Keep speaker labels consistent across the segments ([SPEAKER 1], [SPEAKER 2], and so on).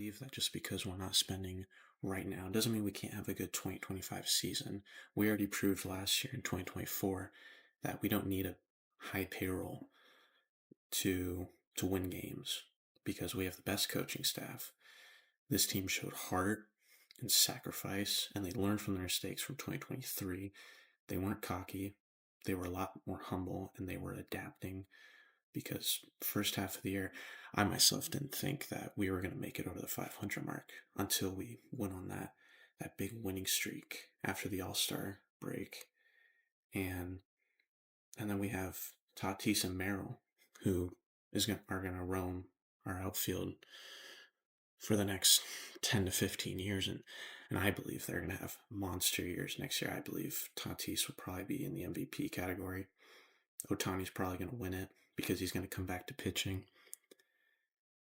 [SPEAKER 1] believe that just because we're not spending right now doesn't mean we can't have a good 2025 season. We already proved last year in 2024 that we don't need a high payroll to win games because we have the best coaching staff. This team showed heart and sacrifice, and they learned from their mistakes from 2023. They weren't cocky. They were a lot more humble, and they were adapting because first half of the year, I myself didn't think that we were going to make it over the 500 mark until we went on that big winning streak after the All-Star break. And then we have Tatis and Merrill, who are going to roam our outfield for the next 10 to 15 years. And I believe they're going to have monster years next year. I believe Tatis will probably be in the MVP category. Otani's probably going to win it because he's going to come back to pitching.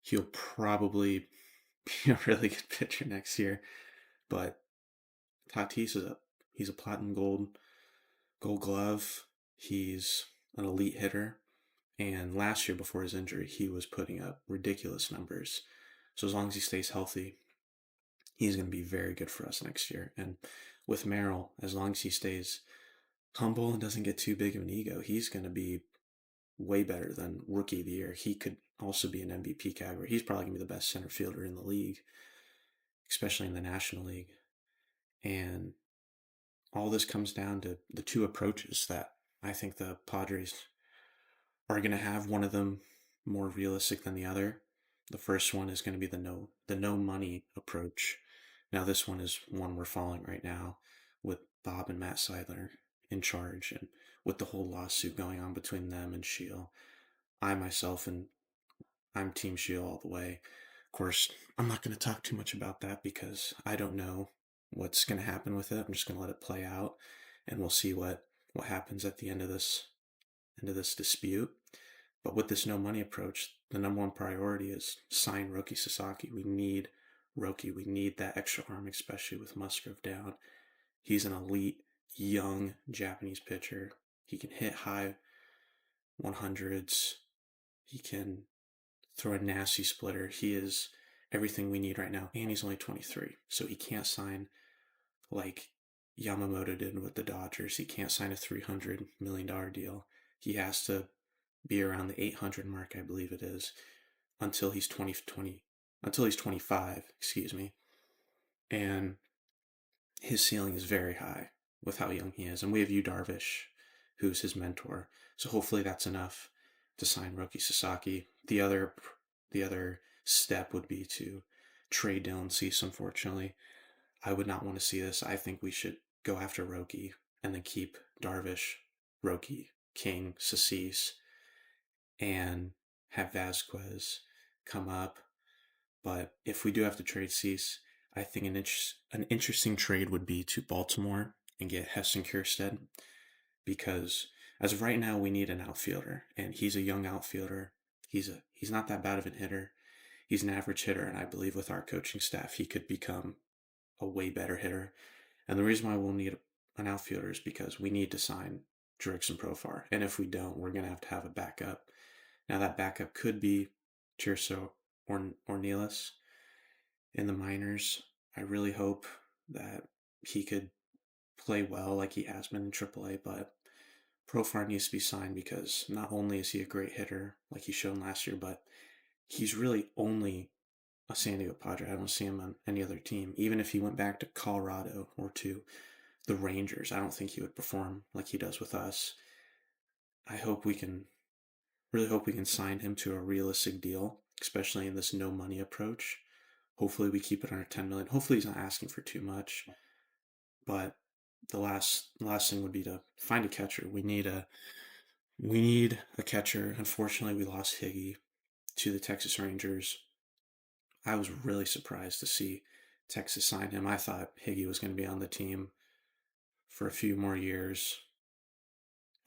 [SPEAKER 1] He'll probably be a really good pitcher next year. But Tatis he's a platinum gold glove. He's an elite hitter. And last year before his injury, he was putting up ridiculous numbers. So as long as he stays healthy, he's going to be very good for us next year. And with Merrill, as long as he stays humble and doesn't get too big of an ego, he's going to be way better than Rookie of the Year. He could also be an MVP category. He's probably going to be the best center fielder in the league, especially in the National League. And all this comes down to the two approaches that I think the Padres are going to have. One of them more realistic than the other. The first one is going to be the no money approach. Now this one is one we're following right now with Bob and Matt Seidler in charge, and with the whole lawsuit going on between them and Shield. I'm Team Shield all the way. Of course, I'm not going to talk too much about that because I don't know what's going to happen with it. I'm just going to let it play out, and we'll see what happens at the end of this dispute. But with this no money approach, the number one priority is sign Roki Sasaki. We need Roki. We need that extra arm, especially with Musgrove down. He's an elite, young Japanese pitcher. He can hit high 100s. He can throw a nasty splitter. He is everything we need right now. And he's only 23. So he can't sign like Yamamoto did with the Dodgers. He can't sign a $300 million deal. He has to be around the 800 mark, I believe it is, until he's 25, excuse me. And his ceiling is very high with how young he is. And we have Yu Darvish, who's his mentor. So hopefully that's enough to sign Roki Sasaki. The other step would be to trade Dylan Cease, unfortunately. I would not want to see this. I think we should go after Roki and then keep Darvish, Roki, King, Cease, and have Vasquez come up. But if we do have to trade Cease, I think an interesting trade would be to Baltimore and get Heston Kjerstad, because as of right now, we need an outfielder, and he's a young outfielder. He's not that bad of a hitter. He's an average hitter, and I believe with our coaching staff, he could become a way better hitter. And the reason why we'll need an outfielder is because we need to sign Jurickson Profar, and if we don't, we're going to have a backup. Now that backup could be Tirso or Nealis in the minors. I really hope that he could play well like he has been in AAA, but Profar needs to be signed because not only is he a great hitter like he's shown last year, but he's really only a San Diego Padre. I don't see him on any other team. Even if he went back to Colorado or to the Rangers, I don't think he would perform like he does with us. I really hope we can sign him to a realistic deal, especially in this no money approach. Hopefully we keep it under 10 million. Hopefully he's not asking for too much. But the last thing would be to find a catcher. We need a catcher. Unfortunately, we lost Higgy to the Texas Rangers. I was really surprised to see Texas sign him. I thought Higgy was going to be on the team for a few more years.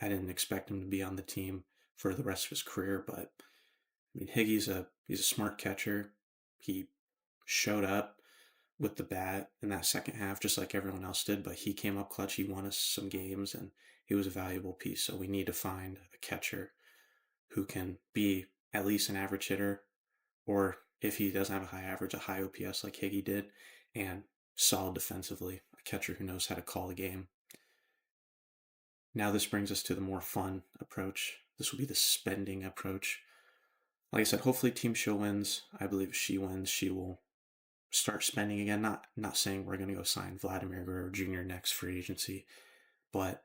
[SPEAKER 1] I didn't expect him to be on the team for the rest of his career, but I mean, he's a smart catcher. He showed up with the bat in that second half, just like everyone else did, but he came up clutch. He won us some games, and he was a valuable piece. So we need to find a catcher who can be at least an average hitter, or if he doesn't have a high average, a high OPS like Higgy did, and solid defensively, a catcher who knows how to call a game. Now this brings us to the more fun approach. This will be the spending approach. Like I said, hopefully Team Show wins. I believe if she wins, she will start spending again. Not saying we're going to go sign Vladimir Guerrero Jr. next free agency, but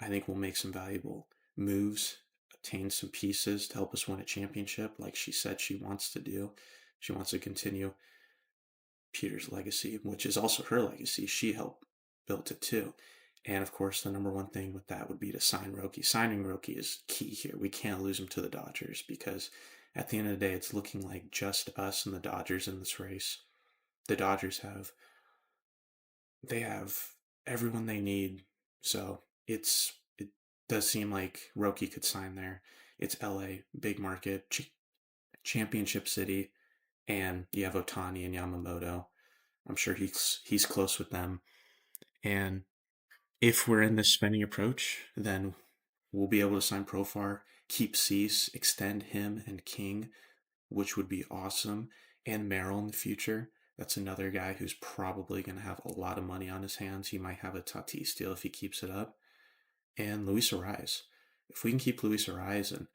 [SPEAKER 1] I think we'll make some valuable moves, obtain some pieces to help us win a championship, like she said she wants to do. She wants to continue Peter's legacy, which is also her legacy. She helped build it too. And of course, the number one thing with that would be to sign Roki. Signing Roki is key here. We can't lose him to the Dodgers because at the end of the day, it's looking like just us and the Dodgers in this race. The Dodgers have everyone they need. So it does seem like Roki could sign there. It's LA, big market, championship city, and you have Otani and Yamamoto. I'm sure he's close with them. And if we're in this spending approach, then we'll be able to sign Profar, keep Cease, extend him and King, which would be awesome, and Merrill in the future. That's another guy who's probably going to have a lot of money on his hands. He might have a Tatis deal if he keeps it up. And Luis Arraez. If we can keep Luis Arraez, and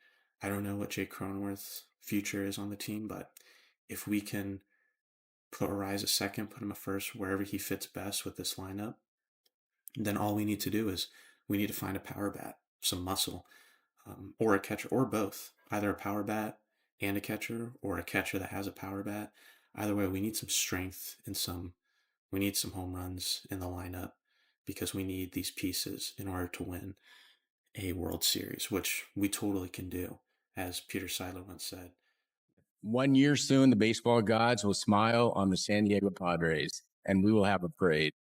[SPEAKER 1] I don't know what Jake Cronenworth's future is on the team, but if we can put Arraez a second, put him a first, wherever he fits best with this lineup, then all we need to do is we need to find a power bat, some muscle, or a catcher, or both. Either a power bat and a catcher, or a catcher that has a power bat. Either way, we need some strength and we need some home runs in the lineup because we need these pieces in order to win a World Series, which we totally can do, as Peter Seidler once said.
[SPEAKER 2] 1 year soon, the baseball gods will smile on the San Diego Padres, and we will have a parade.